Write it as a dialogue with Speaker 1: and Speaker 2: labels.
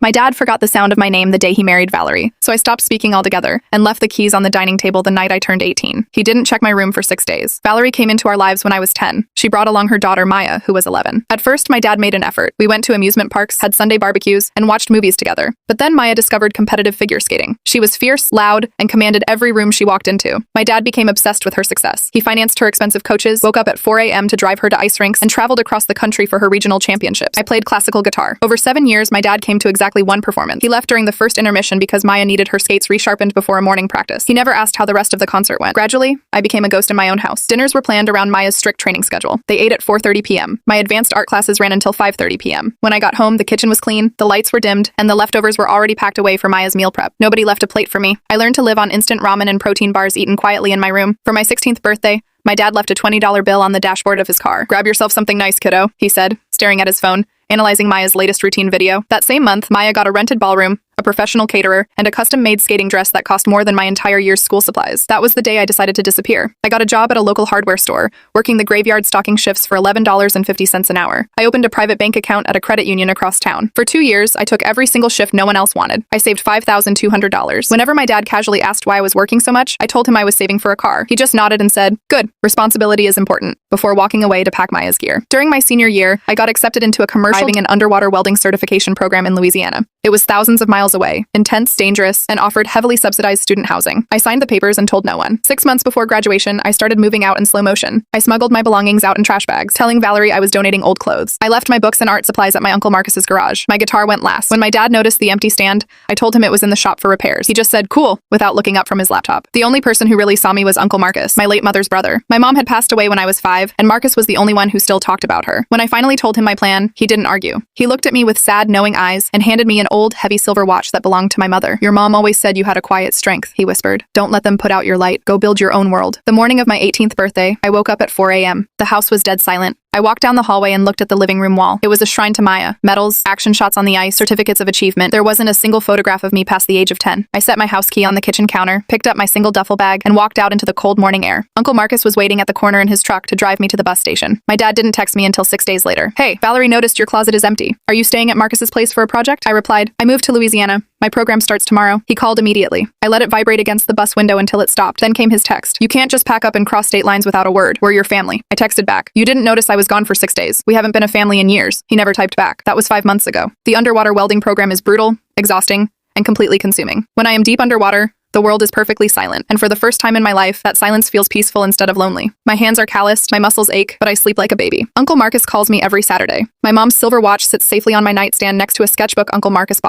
Speaker 1: My dad forgot the sound of my name the day he married Valerie, so I stopped speaking altogether and left the keys on the dining table the night I turned 18. He didn't check my room for 6 days. Valerie came into our lives when I was 10. She brought along her daughter Maya, who was 11. At first, my dad made an effort. We went to amusement parks, had Sunday barbecues, and watched movies together. But then Maya discovered competitive figure skating. She was fierce, loud, and commanded every room she walked into. My dad became obsessed with her success. He financed her expensive coaches, woke up at 4 a.m. to drive her to ice rinks, and traveled across the country for her regional championships. I played classical guitar. Over 7 years, my dad came to exactly one performance. He left during the first intermission because Maya needed her skates resharpened before a morning practice. He never asked how the rest of the concert went. Gradually, I became a ghost in my own house. Dinners were planned around Maya's strict training schedule. They ate at 4:30 p.m. My advanced art classes ran until 5:30 p.m. When I got home, the kitchen was clean, the lights were dimmed, and the leftovers were already packed away for Maya's meal prep. Nobody left a plate for me. I learned to live on instant ramen and protein bars eaten quietly in my room. For my 16th birthday, my dad left a $20 bill on the dashboard of his car. "Grab yourself something nice, kiddo," he said, staring at his phone, analyzing Maya's latest routine video. That same month, Maya got a rented ballroom, a professional caterer, and a custom-made skating dress that cost more than my entire year's school supplies. That was the day I decided to disappear. I got a job at a local hardware store, working the graveyard stocking shifts for $11.50 an hour. I opened a private bank account at a credit union across town. For 2 years, I took every single shift no one else wanted. I saved $5,200. Whenever my dad casually asked why I was working so much, I told him I was saving for a car. He just nodded and said, "Good, responsibility is important," before walking away to pack Maya's gear. During my senior year, I got accepted into a commercial diving and underwater welding certification program in Louisiana. It was thousands of miles away, intense, dangerous, and offered heavily subsidized student housing. I signed the papers and told no one. 6 months before graduation, I started moving out in slow motion. I smuggled my belongings out in trash bags, telling Valerie I was donating old clothes. I left my books and art supplies at my Uncle Marcus's garage. My guitar went last. When my dad noticed the empty stand, I told him it was in the shop for repairs. He just said, "Cool," without looking up from his laptop. The only person who really saw me was Uncle Marcus, my late mother's brother. My mom had passed away when I was 5, and Marcus was the only one who still talked about her. When I finally told him my plan, he didn't argue. He looked at me with sad, knowing eyes and handed me an old, heavy silver watch that belonged to my mother. "Your mom always said you had a quiet strength," he whispered. "Don't let them put out your light. Go build your own world." The morning of my 18th birthday, I woke up at 4 a.m. The house was dead silent. I walked down the hallway and looked at the living room wall. It was a shrine to Maya. Medals, action shots on the ice, certificates of achievement. There wasn't a single photograph of me past the age of 10. I set my house key on the kitchen counter, picked up my single duffel bag, and walked out into the cold morning air. Uncle Marcus was waiting at the corner in his truck to drive me to the bus station. My dad didn't text me until 6 days later. "Hey, Valerie noticed your closet is empty. Are you staying at Marcus's place for a project?" I replied, "I moved to Louisiana. My program starts tomorrow." He called immediately. I let it vibrate against the bus window until it stopped. Then came his text. "You can't just pack up and cross state lines without a word. We're your family." I texted back, "You didn't notice I was gone for 6 days. We haven't been a family in years." He never typed back. That was 5 months ago. The underwater welding program is brutal, exhausting, and completely consuming. When I am deep underwater, the world is perfectly silent, and for the first time in my life, that silence feels peaceful instead of lonely. My hands are calloused, my muscles ache, but I sleep like a baby. Uncle Marcus calls me every Saturday. My mom's silver watch sits safely on my nightstand next to a sketchbook Uncle Marcus bought.